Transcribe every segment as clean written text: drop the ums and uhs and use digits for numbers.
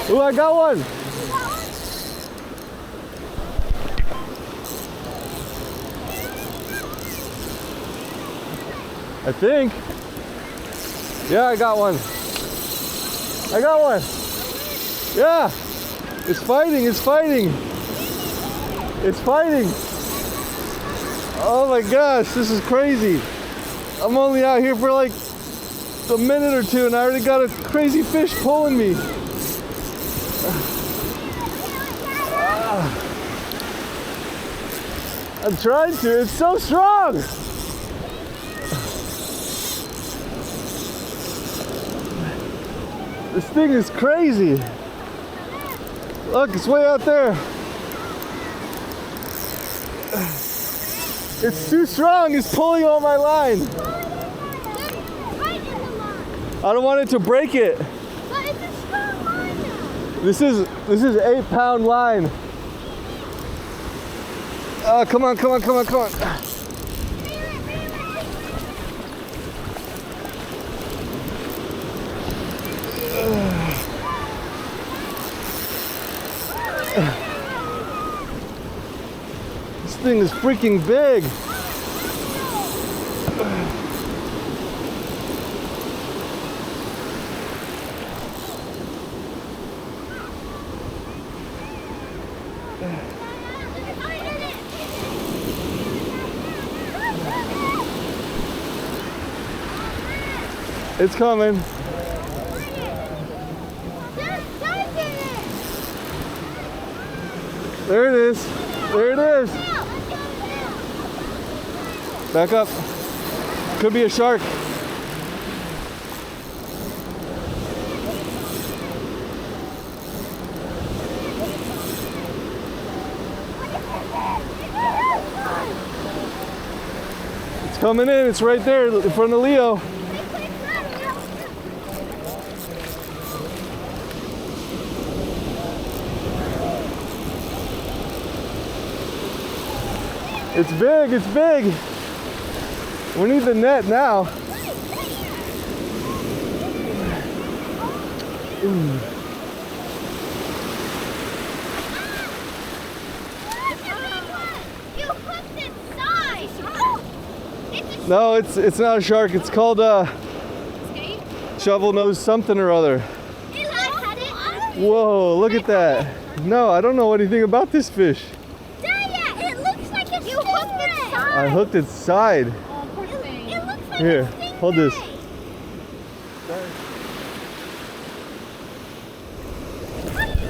Ooh, I got one. I think. Yeah, I got one. I got one. Yeah. It's fighting. It's fighting. It's fighting. Oh my gosh, this is crazy. I'm only out here for like a minute or two and I already got a crazy fish pulling me. I'm trying to. It's so strong. This thing is crazy. Look, it's way out there. It's too strong. It's pulling on my line. I don't want it to break it. But it's a strong line now. This is 8-pound line. Oh, come on, come on, come on, come on. This thing is freaking big. It's coming. There it is. There it is. Back up. Could be a shark. It's coming in. It's right there in front of Leo. It's big, it's big. We need the net now. Ooh. You hooked its side. No, it's not a shark. It's called Shovelnose something or other. Whoa, look at that. No, I don't know anything about this fish. I hooked its side. Oh, poor thing. It looks like Here, hold this.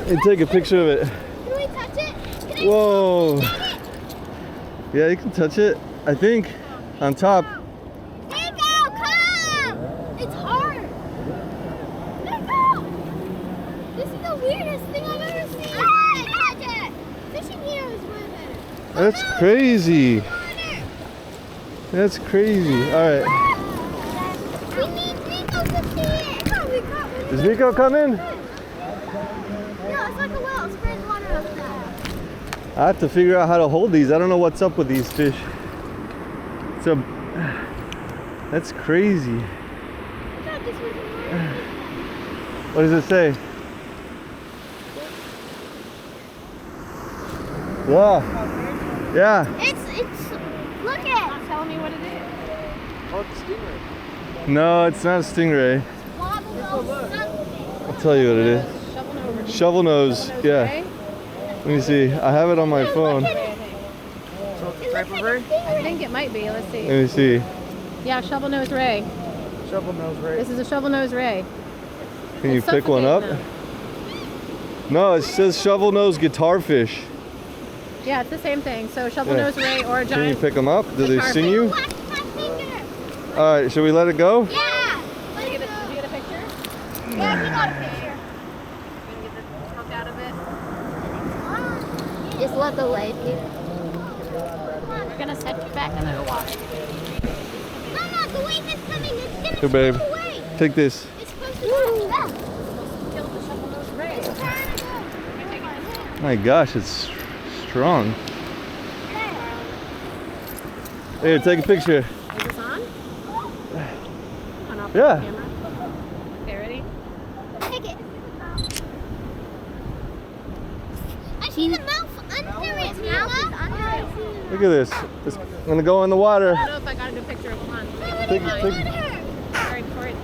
And take a picture of it. Can we touch it? Whoa. Yeah, you can touch it. I think on top. Nico, come! It's hard. Nico! This is the weirdest thing I've ever seen. Touch it! Fishing here is way better. That's crazy. That's crazy. All right. We need Nico to see it. Come, we got one. Does Nico come in? No, it's like a well. It sprays water up there. I have to figure out how to hold these. I don't know what's up with these fish. So that's crazy. I thought this was What does it say? Wow. Yeah. It's look at. Tell me what it is. Oh, it's a stingray. No, it's not a stingray. I'll tell you what it is. Shovelnose. Yeah. Let me see. I have it on my phone. So it's a type of ray? I think it might be. Let's see. Let me see. Yeah, shovelnose ray. Shovelnose ray. This is a shovelnose ray. Can you It's pick one up? suffocating No, it says Shovelnose Guitarfish. Yeah, it's the same thing. So shovelnose ray or a Can you giant. pick them up? Do they sting you? Watch my finger. All right, should we let it go? Yeah. Did you get a picture? Yeah, we got a picture. Gonna get the hook out of it. Just let the weight do. We're gonna set you back under the water. No, the weight is coming. It's gonna Here, babe. pull away. Take this. It's supposed to go back. Kill the shovelnose ray. It's trying to go. My gosh, it's strong. Here, take a picture. Is this on? On off Yeah. the camera. Okay, ready? Take it. See the mouth under it, Mila? Look at this. It's gonna go in the water. I don't know if I got a good picture of one. Sorry, for it.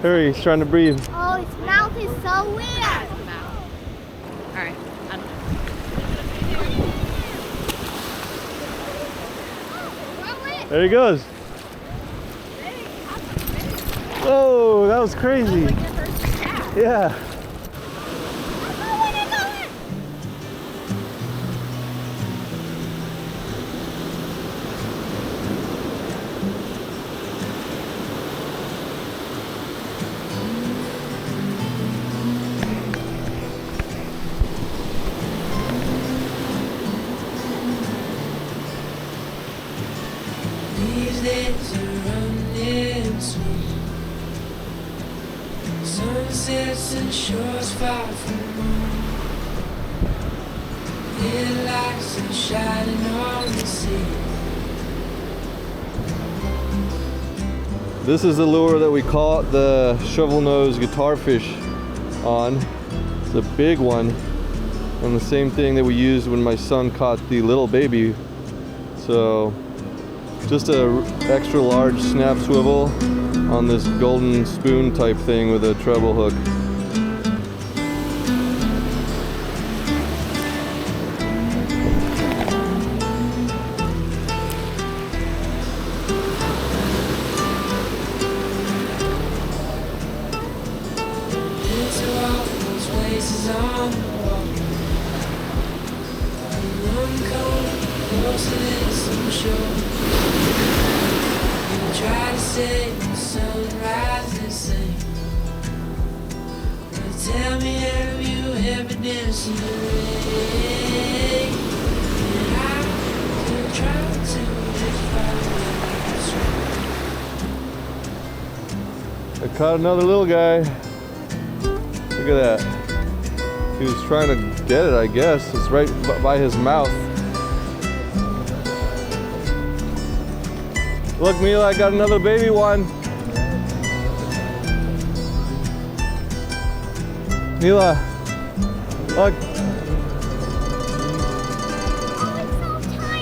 Hurry, he's trying to breathe. Oh, its mouth is so weird. Alright. There he goes. Whoa, that was crazy. Yeah. These days are running sweet. Sunsets and shores far from home. Headlights are shining on the sea. This is the lure that we caught the Shovelnose Guitarfish on. It's a big one, and the same thing that we used when my son caught the little baby. So just a extra large snap swivel on this golden spoon type thing with a treble hook. Into all those places on the wall. One cold, closer than some shore. Try to say the sunrise the same. But tell me, have you ever danced in the rain? And I could try to define I caught another little guy. Look at that. He was trying to get it, I guess. It's right by his mouth. Look, Mila, I got another baby one. Mila, look.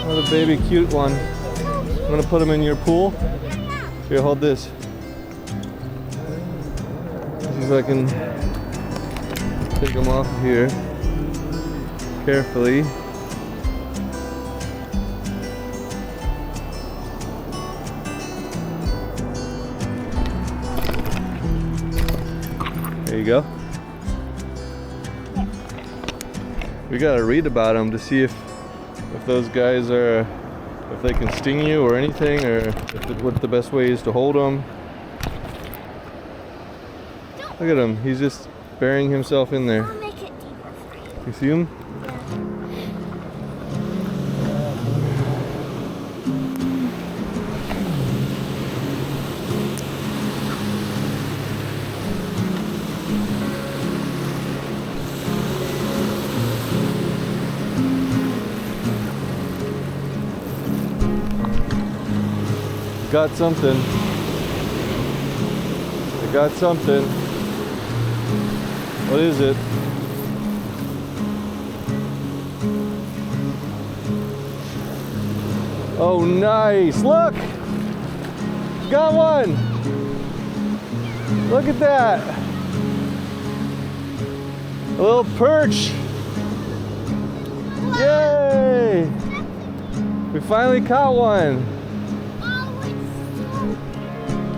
Another baby cute one. I'm gonna put him in your pool. Here, hold this. See if I can take him off of here carefully. There you go. We gotta read about them to see if those guys are, if they can sting you or anything, or what the best way is to hold them. Look at him, he's just burying himself in there. I'll make it deeper for you. You see him? Got something. I got something. What is it? Oh, nice. Look! Got one! Look at that! A little perch! Yay! We finally caught one!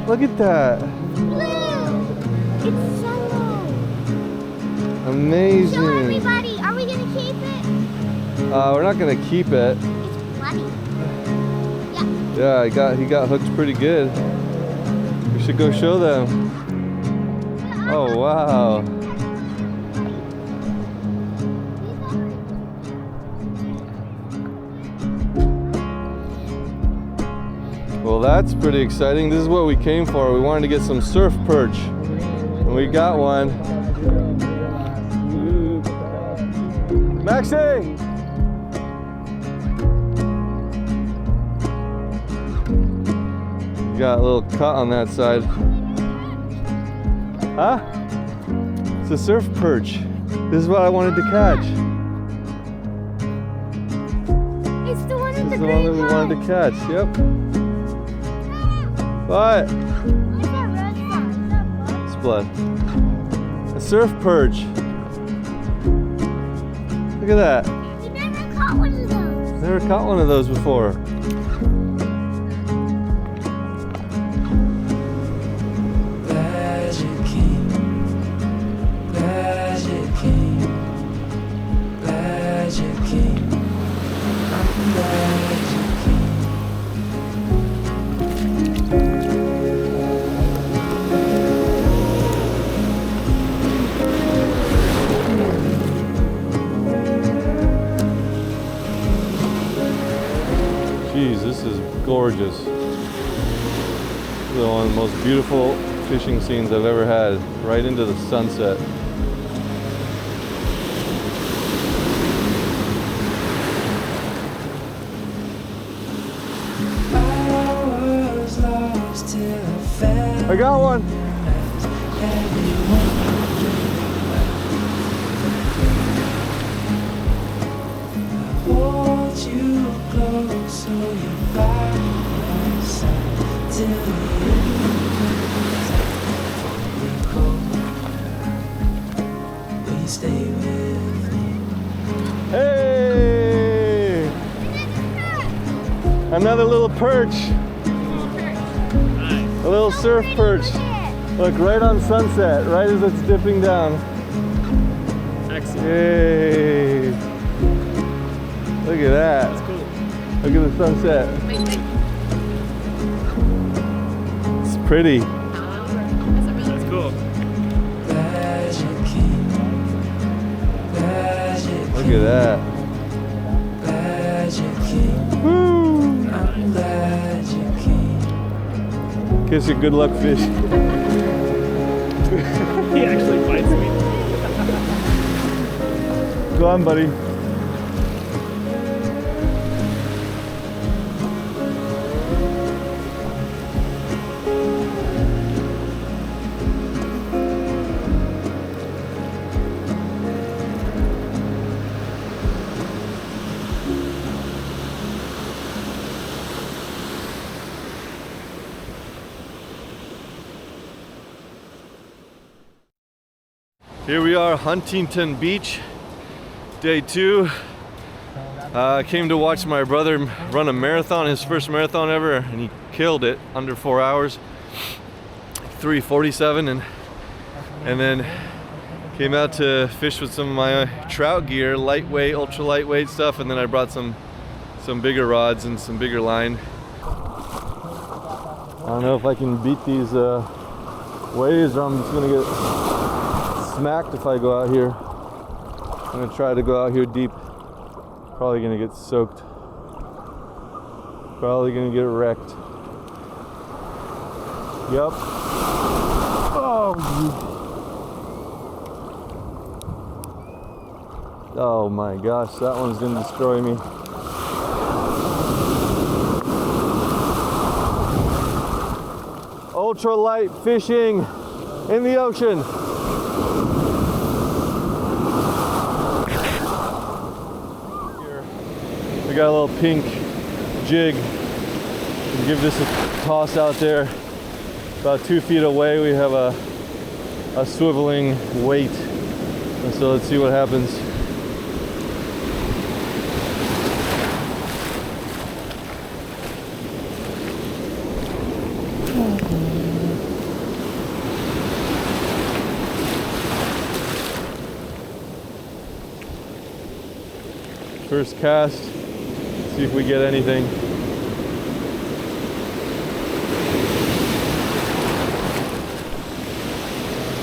Look at that! Blue! It's yellow! Amazing! Show everybody! Are we gonna keep it? We're not gonna keep it. It's bloody. Yeah, he got hooked pretty good. We should go show them. Oh wow! Well, that's pretty exciting. This is what we came for. We wanted to get some surf perch, and we got one. Maxi! You got a little cut on that side. Huh? It's a surf perch. This is what I wanted to catch. is the one that we wanted to catch. Yep. What? What's that red spot? Is that blood? It's blood. A surf perch. Look at that. You never caught one of those. Never caught one of those before. Magic King, Magic King, Magic King, I'm Magic King. Jeez, this is gorgeous. This is one of the most beautiful fishing scenes I've ever had. Right into the sunset. I was lost till I found I got one. hold you close so you're by my side till the end. You're cold. Will you stay with me? Hey! Another little perch. A little surf perch. Look, right on sunset, right as it's dipping down. Excellent. Yay! Look at that. That's cool. Look at the sunset. It's pretty. That's cool. Magic King, Magic Look at that. Magic King, Woo! I'm Magic King. Kiss your good luck fish. He actually bites me. Go on, buddy. Here we are, Huntington Beach, day 2. I came to watch my brother run a marathon, his first marathon ever, and he killed it under 4 hours, 3:47, and then came out to fish with some of my trout gear, lightweight, ultra lightweight stuff, and then I brought some bigger rods and some bigger line. I don't know if I can beat these waves, or I'm just gonna get smacked if I go out here. I'm gonna try to go out here deep. Probably gonna get soaked. Probably gonna get wrecked. Yep. Oh my gosh, that one's gonna destroy me. Ultralight fishing in the ocean. We got a little pink jig. We'll give this a toss out there. About 2 feet away, we have a swiveling weight. And so let's see what happens. First cast, see if we get anything.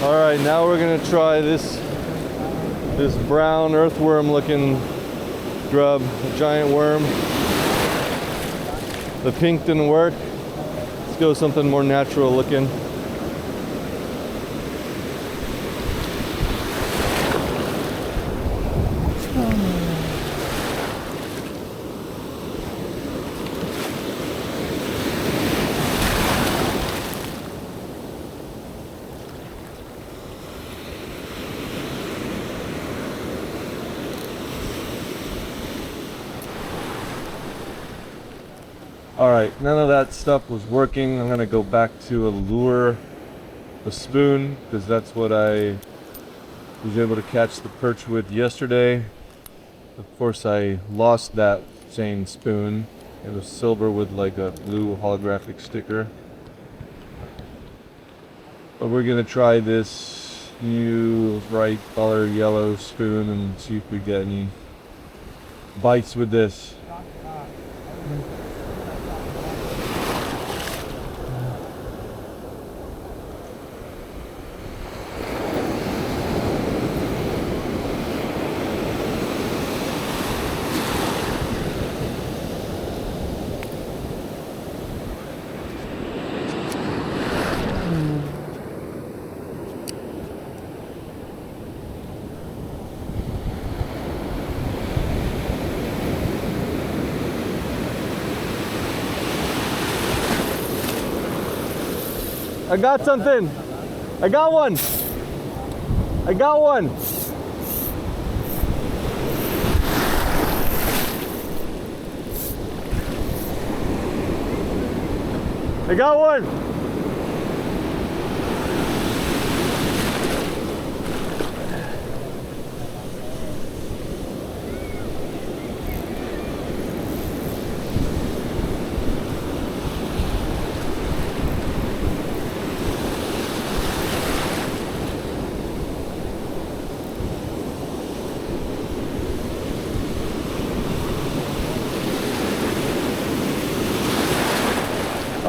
All right, now we're gonna try this brown earthworm looking grub, a giant worm. The pink didn't work. Let's go something more natural looking. Alright, none of that stuff was working. I'm gonna go back to a lure, a spoon, because that's what I was able to catch the perch with yesterday. Of course, I lost that same spoon. It was silver with like a blue holographic sticker. But we're gonna try this new bright color yellow spoon and see if we get any bites with this. I got something. I got one. I got one. I got one.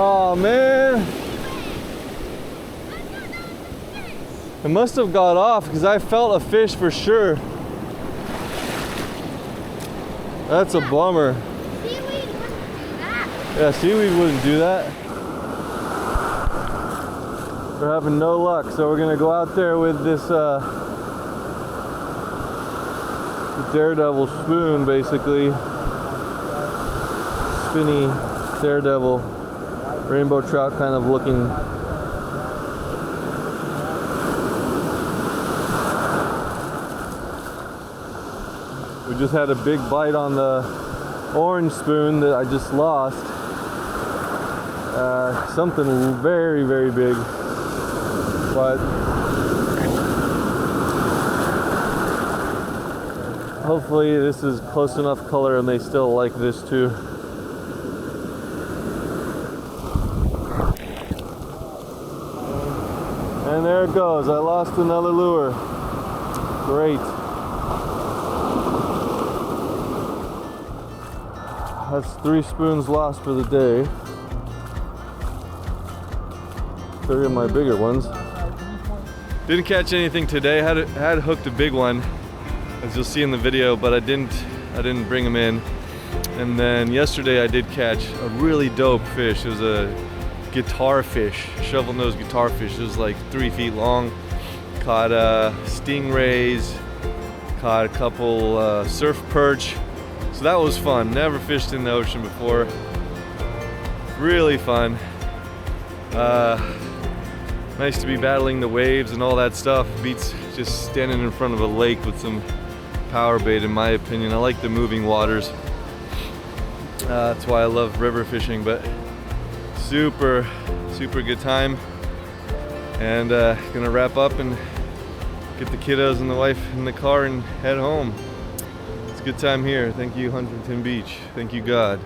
Oh man, it must have got off because I felt a fish for sure. That's a bummer. Seaweed wouldn't do that. Yeah, seaweed wouldn't do that. We're having no luck, so we're gonna go out there with this the Daredevil spoon, basically. Spinny Daredevil. Rainbow trout kind of looking. We just had a big bite on the orange spoon that I just lost. Something very, very big. But hopefully this is close enough color and they still like this too. And there it goes. I lost another lure. Great. That's 3 spoons lost for the day. 3 of my bigger ones. Didn't catch anything today. Had hooked a big one, as you'll see in the video, but I didn't bring him in. And then yesterday I did catch a really dope fish. It was a Guitarfish, Shovelnose Guitarfish. It was like 3 feet long. Caught Stingrays, caught a couple surf perch. So that was fun. Never fished in the ocean before. Really fun. Nice to be battling the waves and all that stuff. Beats just standing in front of a lake with some power bait, in my opinion. I like the moving waters. That's why I love river fishing, but super good time. And gonna wrap up and get the kiddos and the wife in the car and head home. It's a good time here. Thank you, Huntington Beach. Thank you, God.